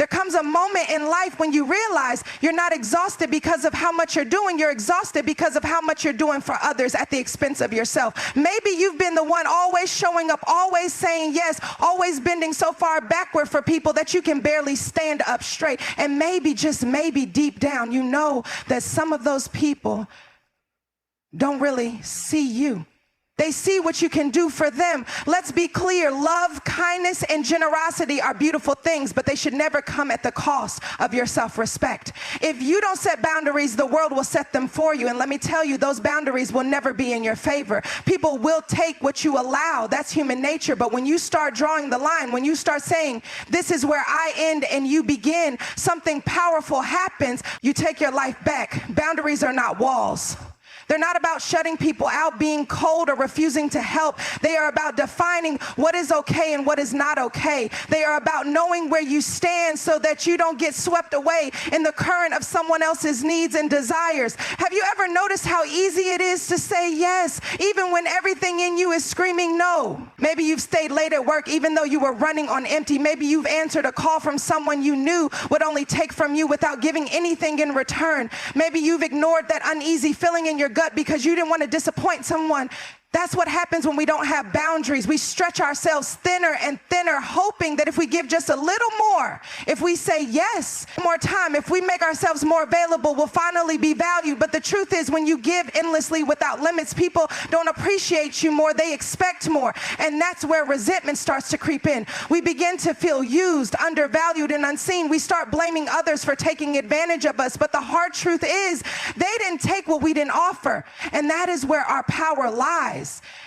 There comes a moment in life when you realize you're not exhausted because of how much you're doing. You're exhausted because of how much you're doing for others at the expense of yourself. Maybe you've been the one always showing up, always saying yes, always bending so far backward for people that you can barely stand up straight. And maybe, just maybe deep down, you know that some of those people don't really see you. They see what you can do for them. Let's be clear. Love, kindness, and generosity are beautiful things, but they should never come at the cost of your self-respect. If you don't set boundaries, the world will set them for you. And let me tell you, those boundaries will never be in your favor. People will take what you allow. That's human nature. But when you start drawing the line, when you start saying, this is where I end and you begin, something powerful happens. You take your life back. Boundaries are not walls. They're not about shutting people out, being cold, or refusing to help. They are about defining what is okay and what is not okay. They are about knowing where you stand so that you don't get swept away in the current of someone else's needs and desires. Have you ever noticed how easy it is to say yes, even when everything in you is screaming no? Maybe you've stayed late at work even though you were running on empty. Maybe you've answered a call from someone you knew would only take from you without giving anything in return. Maybe you've ignored that uneasy feeling in your gut because you didn't want to disappoint someone. That's what happens when we don't have boundaries. We stretch ourselves thinner and thinner, hoping that if we give just a little more, if we say yes more time, if we make ourselves more available, we'll finally be valued. But the truth is, when you give endlessly without limits, people don't appreciate you more, they expect more. And that's where resentment starts to creep in. We begin to feel used, undervalued, and unseen. We start blaming others for taking advantage of us. But the hard truth is, they didn't take what we didn't offer. And that is where our power lies.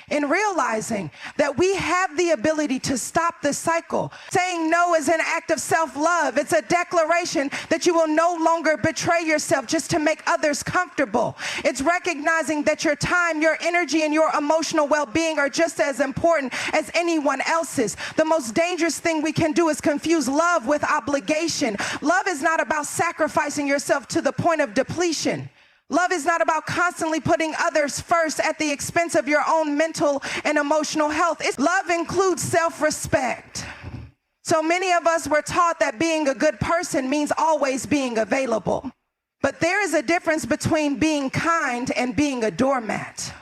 In realizing that we have the ability to stop this cycle. Saying no is an act of self-love. It's a declaration that you will no longer betray yourself just to make others comfortable. It's recognizing that your time, your energy, and your emotional well-being are just as important as anyone else's. The most dangerous thing we can do is confuse love with obligation. Love is not about sacrificing yourself to the point of depletion. Love is not about constantly putting others first at the expense of your own mental and emotional health. Love includes self-respect. So many of us were taught that being a good person means always being available. But there is a difference between being kind and being a doormat.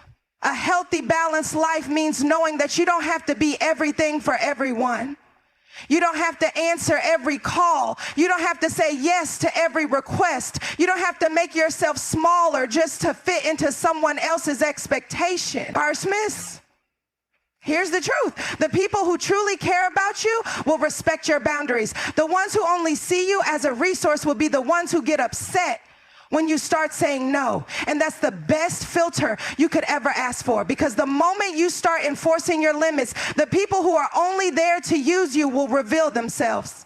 A healthy, balanced life means knowing that you don't have to be everything for everyone. You don't have to answer every call. You don't have to say yes to every request. You don't have to make yourself smaller just to fit into someone else's expectation. Parsmiths, here's the truth. The people who truly care about you will respect your boundaries. The ones who only see you as a resource will be the ones who get upset when you start saying no. And that's the best filter you could ever ask for, because the moment you start enforcing your limits, the people who are only there to use you will reveal themselves.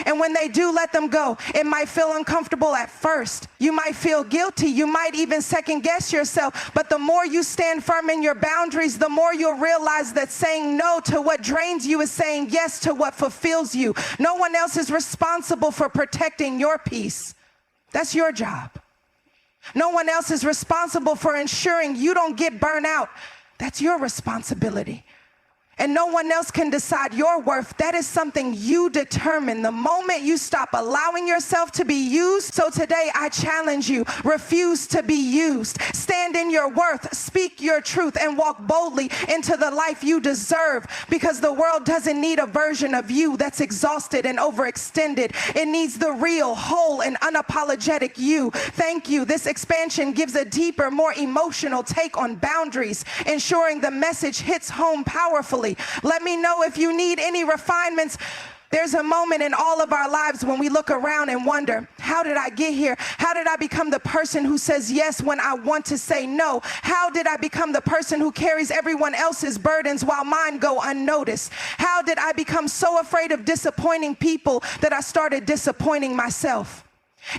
And when they do let them go, it might feel uncomfortable at first. You might feel guilty. You might even second guess yourself. But the more you stand firm in your boundaries, the more you'll realize that saying no to what drains you is saying yes to what fulfills you. No one else is responsible for protecting your peace. That's your job. No one else is responsible for ensuring you don't get burnt out. That's your responsibility. And no one else can decide your worth. That is something you determine the moment you stop allowing yourself to be used. So today I challenge you, refuse to be used. Stand in your worth, speak your truth, and walk boldly into the life you deserve, because the world doesn't need a version of you that's exhausted and overextended. It needs the real, whole, and unapologetic you. Thank you. This expansion gives a deeper, more emotional take on boundaries, ensuring the message hits home powerfully. Let me know if you need any refinements. There's a moment in all of our lives when we look around and wonder, how did I get here? How did I become the person who says yes when I want to say no? How did I become the person who carries everyone else's burdens while mine go unnoticed? How did I become so afraid of disappointing people that I started disappointing myself?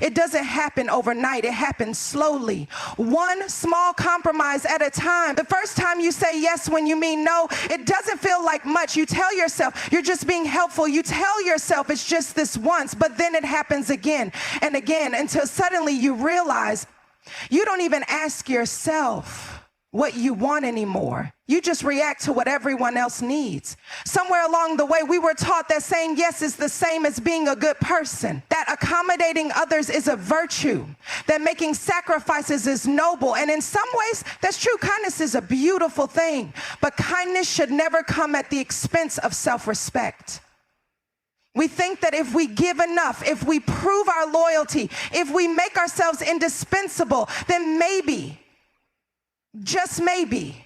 It doesn't happen overnight. It happens slowly, one small compromise at a time. The first time you say yes when you mean no, it doesn't feel like much. You tell yourself you're just being helpful. You tell yourself it's just this once, but then it happens again and again until suddenly you realize you don't even ask yourself what you want anymore. You just react to what everyone else needs. Somewhere along the way, we were taught that saying yes is the same as being a good person, that accommodating others is a virtue, that making sacrifices is noble. And in some ways, that's true. Kindness is a beautiful thing, but kindness should never come at the expense of self-respect. We think that if we give enough, if we prove our loyalty, if we make ourselves indispensable, then maybe, just maybe,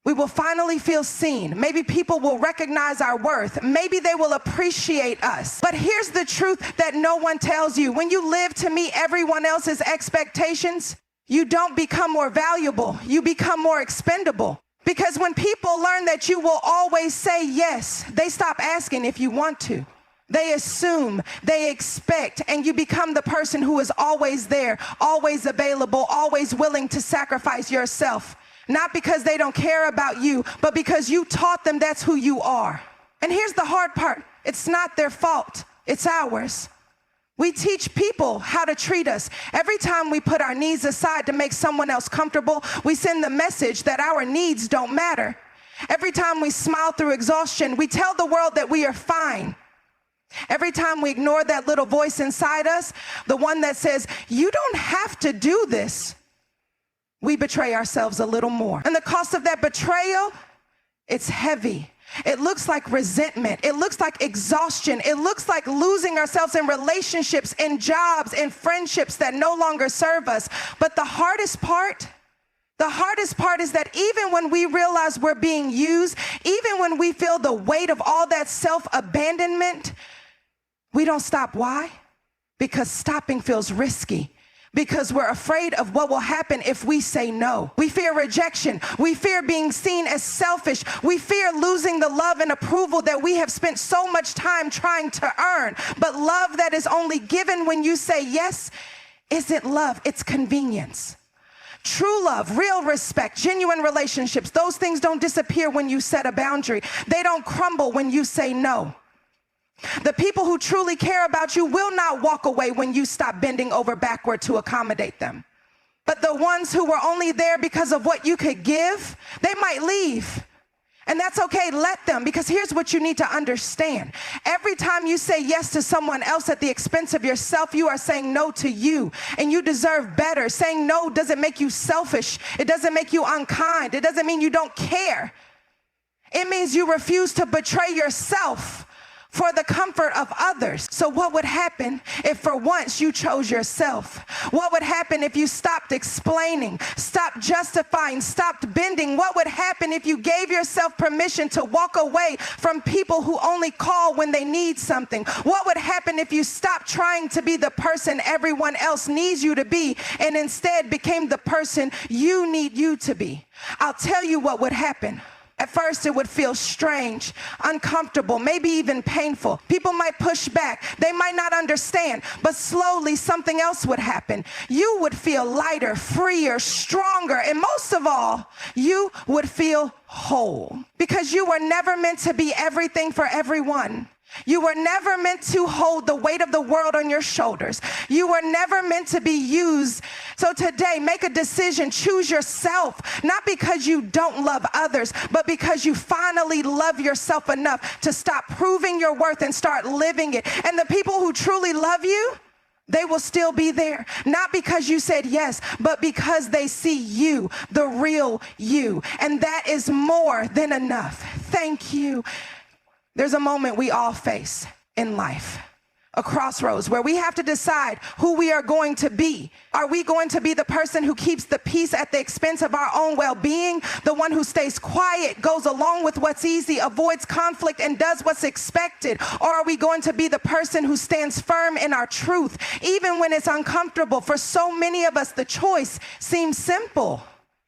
we will finally feel seen. Maybe people will recognize our worth. Maybe they will appreciate us. But here's the truth that no one tells you. When you live to meet everyone else's expectations, you don't become more valuable. You become more expendable. Because when people learn that you will always say yes, they stop asking if you want to. They assume, they expect, and you become the person who is always there, always available, always willing to sacrifice yourself. Not because they don't care about you, but because you taught them that's who you are. And here's the hard part. It's not their fault. It's ours. We teach people how to treat us. Every time we put our needs aside to make someone else comfortable, we send the message that our needs don't matter. Every time we smile through exhaustion, we tell the world that we are fine. Every time we ignore that little voice inside us, the one that says, you don't have to do this, we betray ourselves a little more. And the cost of that betrayal, it's heavy. It looks like resentment. It looks like exhaustion. It looks like losing ourselves in relationships, in jobs, in friendships that no longer serve us. But the hardest part is that even when we realize we're being used, even when we feel the weight of all that self-abandonment, we don't stop. Why? Because stopping feels risky. Because we're afraid of what will happen if we say no. We fear rejection. We fear being seen as selfish. We fear losing the love and approval that we have spent so much time trying to earn. But love that is only given when you say yes isn't love, it's convenience. True love, real respect, genuine relationships, those things don't disappear when you set a boundary. They don't crumble when you say no. The people who truly care about you will not walk away when you stop bending over backward to accommodate them. But the ones who were only there because of what you could give, they might leave. And that's okay, let them, because here's what you need to understand. Every time you say yes to someone else at the expense of yourself, you are saying no to you, and you deserve better. Saying no doesn't make you selfish. It doesn't make you unkind. It doesn't mean you don't care. It means you refuse to betray yourself for the comfort of others. So what would happen if for once you chose yourself? What would happen if you stopped explaining, stopped justifying, stopped bending? What would happen if you gave yourself permission to walk away from people who only call when they need something? What would happen if you stopped trying to be the person everyone else needs you to be and instead became the person you need you to be? I'll tell you what would happen. At first, it would feel strange, uncomfortable, maybe even painful. People might push back. They might not understand, but slowly something else would happen. You would feel lighter, freer, stronger, and most of all, you would feel whole. Because you were never meant to be everything for everyone. You were never meant to hold the weight of the world on your shoulders. You were never meant to be used. So today, make a decision. Choose yourself, not because you don't love others, but because you finally love yourself enough to stop proving your worth and start living it. And the people who truly love you, they will still be there, not because you said yes, but because they see you, the real you. And that is more than enough. Thank you. There's a moment we all face in life, a crossroads where we have to decide who we are going to be. Are we going to be the person who keeps the peace at the expense of our own well-being? The one who stays quiet, goes along with what's easy, avoids conflict, and does what's expected? Or are we going to be the person who stands firm in our truth, even when it's uncomfortable? For so many of us, the choice seems simple.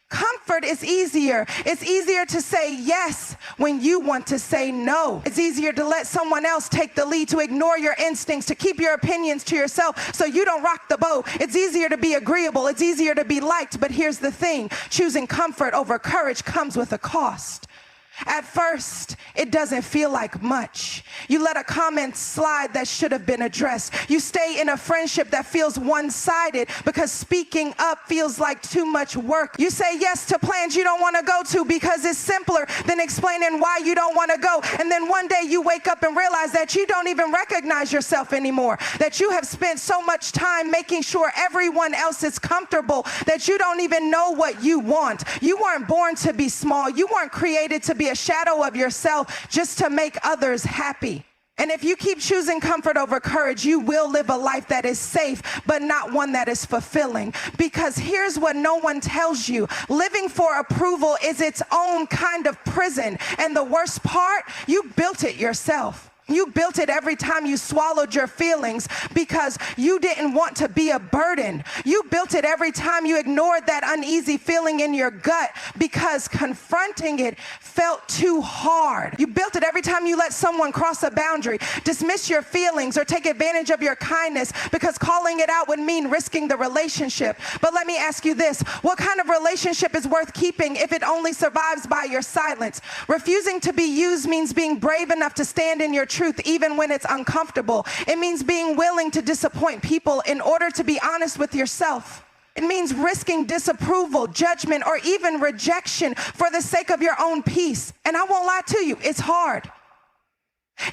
Comfort is easier. It's easier to say yes when you want to say no. It's easier to let someone else take the lead, to ignore your instincts, to keep your opinions to yourself so you don't rock the boat. It's easier to be agreeable. It's easier to be liked. But here's the thing. Choosing comfort over courage comes with a cost. At first, it doesn't feel like much. You let a comment slide that should have been addressed. You stay in a friendship that feels one-sided because speaking up feels like too much work. You say yes to plans you don't want to go to because it's simpler than explaining why you don't want to go. And then one day you wake up and realize that you don't even recognize yourself anymore, that you have spent so much time making sure everyone else is comfortable that you don't even know what you want. You weren't born to be small. You weren't created to be a shadow of yourself just to make others happy. And if you keep choosing comfort over courage, you will live a life that is safe, but not one that is fulfilling. Because here's what no one tells you. Living for approval is its own kind of prison. And the worst part, you built it yourself. You built it every time you swallowed your feelings because you didn't want to be a burden. You built it every time you ignored that uneasy feeling in your gut because confronting it felt too hard. You built it every time you let someone cross a boundary, dismiss your feelings, or take advantage of your kindness because calling it out would mean risking the relationship. But let me ask you this. What kind of relationship is worth keeping if it only survives by your silence? Refusing to be used means being brave enough to stand in your truth even when it's uncomfortable. It means being willing to disappoint people in order to be honest with yourself. It means risking disapproval, judgment, or even rejection for the sake of your own peace. And I won't lie to you, it's hard.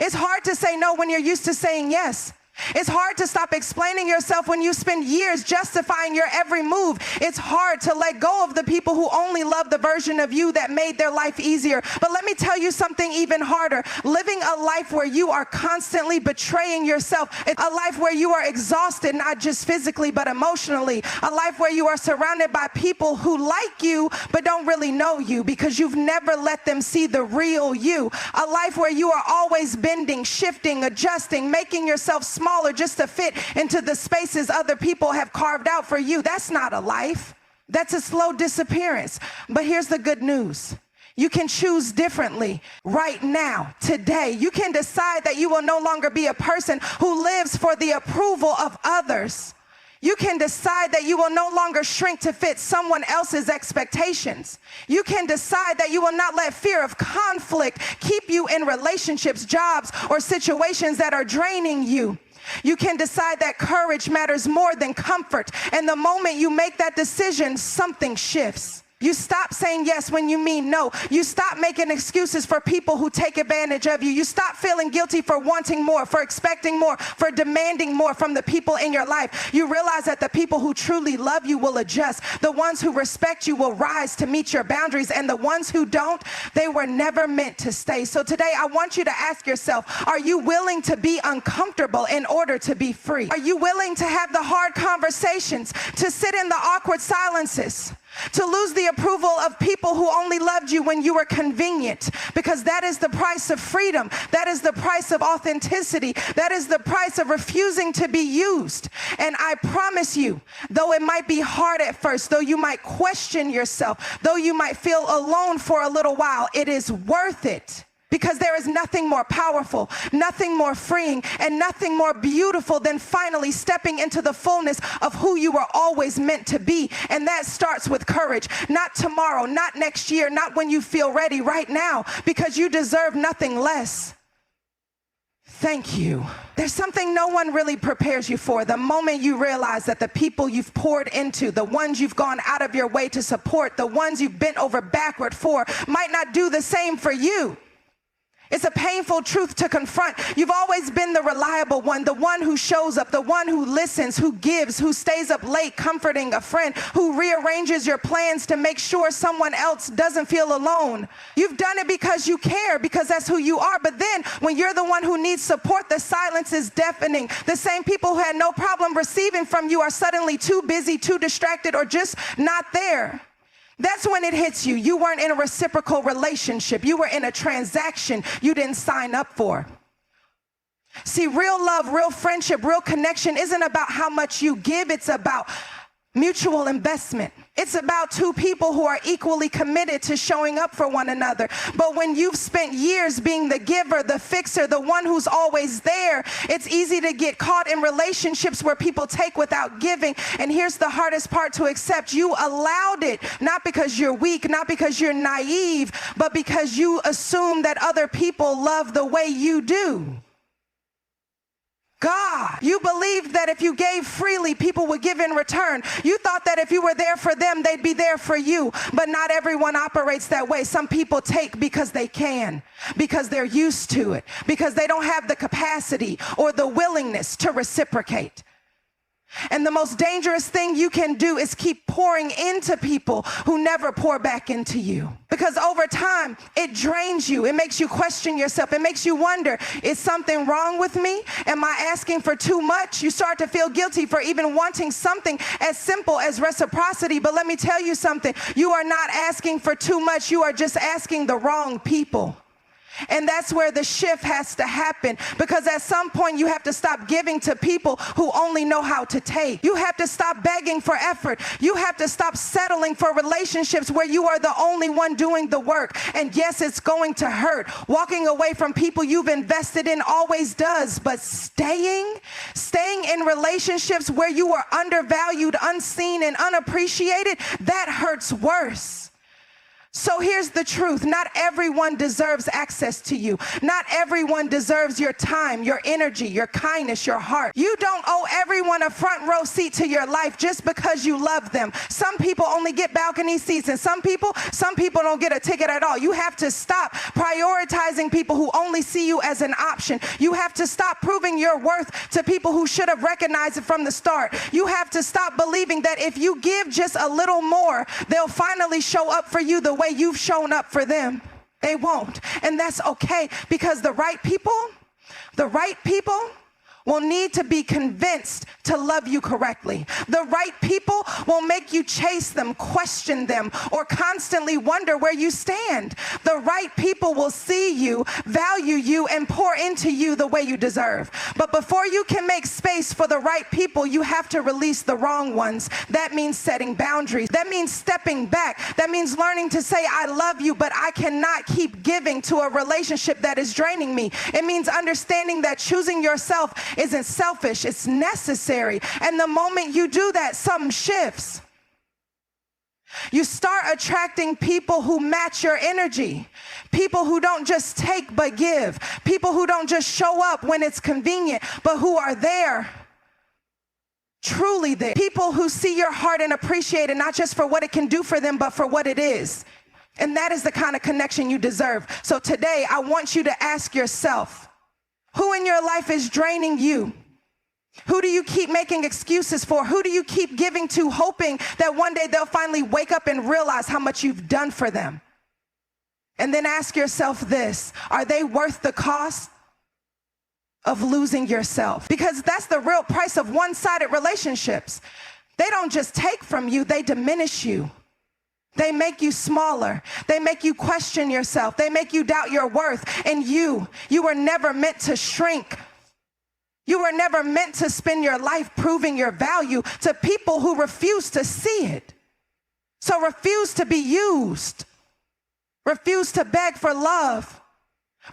It's hard to say no when you're used to saying yes. It's hard to stop explaining yourself when you spend years justifying your every move. It's hard to let go of the people who only love the version of you that made their life easier. But let me tell you something even harder. Living a life where you are constantly betraying yourself. It's a life where you are exhausted, not just physically, but emotionally. A life where you are surrounded by people who like you, but don't really know you because you've never let them see the real you. A life where you are always bending, shifting, adjusting, making yourself smaller just to fit into the spaces other people have carved out for you. That's not a life. That's a slow disappearance. But here's the good news. You can choose differently right now, today. You can decide that you will no longer be a person who lives for the approval of others. You can decide that you will no longer shrink to fit someone else's expectations. You can decide that you will not let fear of conflict keep you in relationships, jobs, or situations that are draining you. You can decide that courage matters more than comfort. And the moment you make that decision, something shifts. You stop saying yes when you mean no. You stop making excuses for people who take advantage of you. You stop feeling guilty for wanting more, for expecting more, for demanding more from the people in your life. You realize that the people who truly love you will adjust. The ones who respect you will rise to meet your boundaries. And the ones who don't, they were never meant to stay. So today I want you to ask yourself, are you willing to be uncomfortable in order to be free? Are you willing to have the hard conversations, to sit in the awkward silences? To lose the approval of people who only loved you when you were convenient, because that is the price of freedom. That is the price of authenticity. That is the price of refusing to be used. And I promise you, though it might be hard at first, though you might question yourself, though you might feel alone for a little while, it is worth it. Because there is nothing more powerful, nothing more freeing, and nothing more beautiful than finally stepping into the fullness of who you were always meant to be. And that starts with courage. Not tomorrow, not next year, not when you feel ready, right now, because you deserve nothing less. Thank you. There's something no one really prepares you for. The moment you realize that the people you've poured into, the ones you've gone out of your way to support, the ones you've bent over backward for, might not do the same for you. It's a painful truth to confront. You've always been the reliable one, the one who shows up, the one who listens, who gives, who stays up late comforting a friend, who rearranges your plans to make sure someone else doesn't feel alone. You've done it because you care, because that's who you are. But then when you're the one who needs support, the silence is deafening. The same people who had no problem receiving from you are suddenly too busy, too distracted, or just not there. That's when it hits you. You weren't in a reciprocal relationship. You were in a transaction you didn't sign up for. See, real love, real friendship, real connection isn't about how much you give. It's about mutual investment. It's about two people who are equally committed to showing up for one another. But when you've spent years being the giver, the fixer, the one who's always there, it's easy to get caught in relationships where people take without giving. And here's the hardest part to accept. You allowed it, not because you're weak, not because you're naive, but because you assume that other people love the way you do. God, you believed that if you gave freely, people would give in return. You thought that if you were there for them, they'd be there for you. But not everyone operates that way. Some people take because they can, because they're used to it, because they don't have the capacity or the willingness to reciprocate. And the most dangerous thing you can do is keep pouring into people who never pour back into you. Because over time, it drains you. It makes you question yourself. It makes you wonder, is something wrong with me? Am I asking for too much? You start to feel guilty for even wanting something as simple as reciprocity. But let me tell you something. You are not asking for too much. You are just asking the wrong people. And that's where the shift has to happen, because at some point you have to stop giving to people who only know how to take. You have to stop begging for effort. You have to stop settling for relationships where you are the only one doing the work. And yes, it's going to hurt. Walking away from people you've invested in always does, but staying in relationships where you are undervalued, unseen, and unappreciated, that hurts worse. So here's the truth. Not everyone deserves access to you. Not everyone deserves your time, your energy, your kindness, your heart. You don't owe everyone a front row seat to your life just because you love them. Some people only get balcony seats, and some people don't get a ticket at all. You have to stop prioritizing people who only see you as an option. You have to stop proving your worth to people who should have recognized it from the start. You have to stop believing that if you give just a little more, they'll finally show up for you the way you've shown up for them. They won't. And that's okay, because the right people will need to be convinced to love you correctly. The right people will make you chase them, question them, or constantly wonder where you stand. The right people will see you, value you, and pour into you the way you deserve. But before you can make space for the right people, you have to release the wrong ones. That means setting boundaries. That means stepping back. That means learning to say, I love you, but I cannot keep giving to a relationship that is draining me. It means understanding that choosing yourself isn't selfish, it's necessary. And the moment you do that, something shifts. You start attracting people who match your energy. People who don't just take but give. People who don't just show up when it's convenient, but who are there, truly there. People who see your heart and appreciate it, not just for what it can do for them, but for what it is. And that is the kind of connection you deserve. So today, I want you to ask yourself, who in your life is draining you? Who do you keep making excuses for? Who do you keep giving to, hoping that one day they'll finally wake up and realize how much you've done for them? And then ask yourself this: are they worth the cost of losing yourself? Because that's the real price of one-sided relationships. They don't just take from you, they diminish you. They make you smaller. They make you question yourself. They make you doubt your worth. And you were never meant to shrink. You were never meant to spend your life proving your value to people who refuse to see it. So refuse to be used. Refuse to beg for love.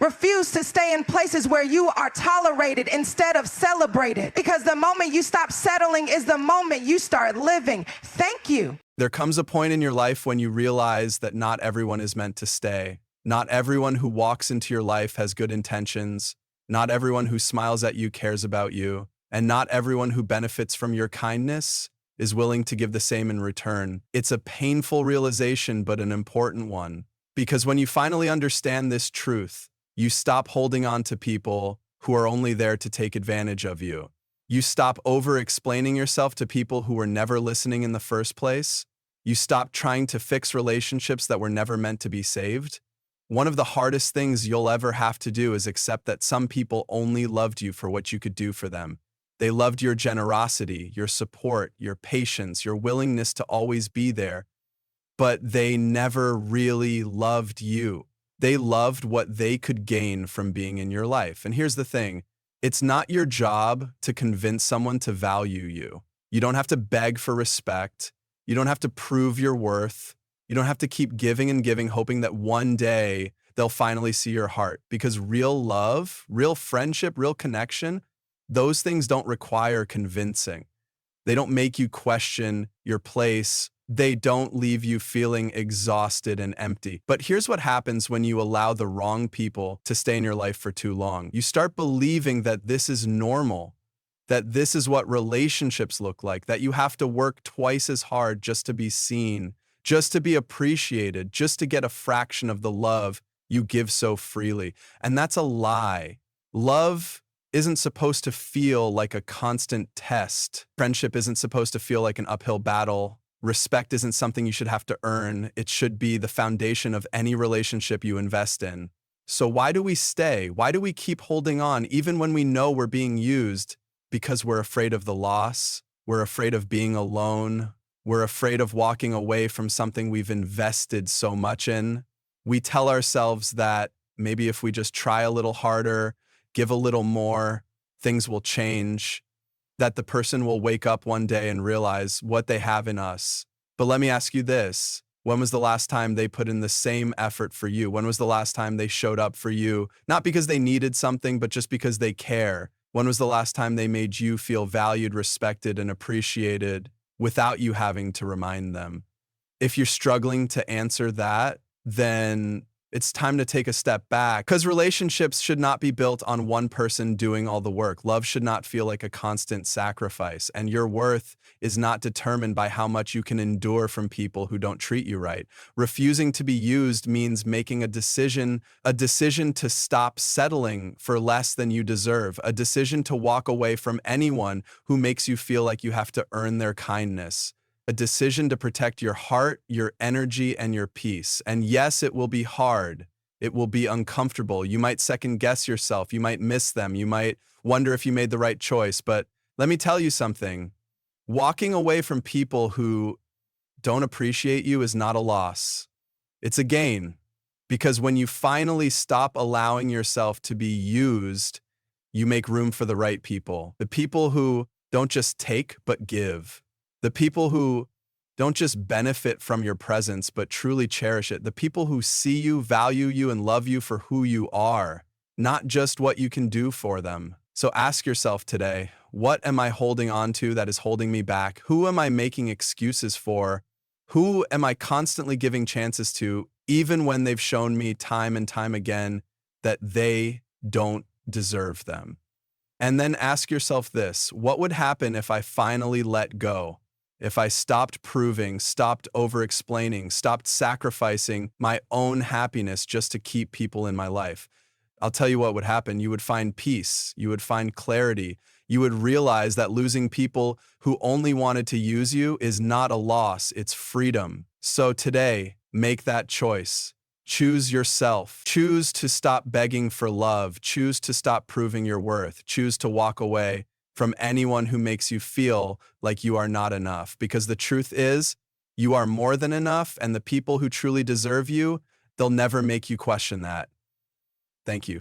Refuse to stay in places where you are tolerated instead of celebrated. Because the moment you stop settling is the moment you start living. Thank you. There comes a point in your life when you realize that not everyone is meant to stay. Not everyone who walks into your life has good intentions. Not everyone who smiles at you cares about you. And not everyone who benefits from your kindness is willing to give the same in return. It's a painful realization, but an important one. Because when you finally understand this truth, you stop holding on to people who are only there to take advantage of you. You stop over-explaining yourself to people who were never listening in the first place. You stop trying to fix relationships that were never meant to be saved. One of the hardest things you'll ever have to do is accept that some people only loved you for what you could do for them. They loved your generosity, your support, your patience, your willingness to always be there. But they never really loved you. They loved what they could gain from being in your life. And here's the thing. It's not your job to convince someone to value you. You don't have to beg for respect. You don't have to prove your worth. You don't have to keep giving and giving, hoping that one day they'll finally see your heart. Because real love, real friendship, real connection, those things don't require convincing. They don't make you question your place. They don't leave you feeling exhausted and empty. But here's what happens when you allow the wrong people to stay in your life for too long. You start believing that this is normal, that this is what relationships look like, that you have to work twice as hard just to be seen, just to be appreciated, just to get a fraction of the love you give so freely. And that's a lie. Love isn't supposed to feel like a constant test. Friendship isn't supposed to feel like an uphill battle. Respect isn't something you should have to earn. It should be the foundation of any relationship you invest in. So why do we stay? Why do we keep holding on even when we know we're being used? Because we're afraid of the loss. We're afraid of being alone. We're afraid of walking away from something we've invested so much in. We tell ourselves that maybe if we just try a little harder, give a little more, things will change, that the person will wake up one day and realize what they have in us. But let me ask you this. When was the last time they put in the same effort for you? When was the last time they showed up for you? Not because they needed something, but just because they care. When was the last time they made you feel valued, respected, and appreciated without you having to remind them? If you're struggling to answer that, then it's time to take a step back, because relationships should not be built on one person doing all the work. Love should not feel like a constant sacrifice, and your worth is not determined by how much you can endure from people who don't treat you right. Refusing to be used means making a decision to stop settling for less than you deserve, a decision to walk away from anyone who makes you feel like you have to earn their kindness. A decision to protect your heart, your energy, and your peace. And yes, it will be hard. It will be uncomfortable. You might second guess yourself. You might miss them. You might wonder if you made the right choice. But let me tell you something. Walking away from people who don't appreciate you is not a loss. It's a gain. Because when you finally stop allowing yourself to be used, you make room for the right people. The people who don't just take, but give. The people who don't just benefit from your presence, but truly cherish it. The people who see you, value you, and love you for who you are, not just what you can do for them. So ask yourself today, what am I holding on to that is holding me back? Who am I making excuses for? Who am I constantly giving chances to, even when they've shown me time and time again that they don't deserve them? And then ask yourself this, what would happen if I finally let go? If I stopped proving, stopped over-explaining, stopped sacrificing my own happiness just to keep people in my life? I'll tell you what would happen. You would find peace. You would find clarity. You would realize that losing people who only wanted to use you is not a loss, it's freedom. So today, make that choice. Choose yourself. Choose to stop begging for love. Choose to stop proving your worth. Choose to walk away from anyone who makes you feel like you are not enough. Because the truth is, you are more than enough, and the people who truly deserve you, they'll never make you question that. Thank you.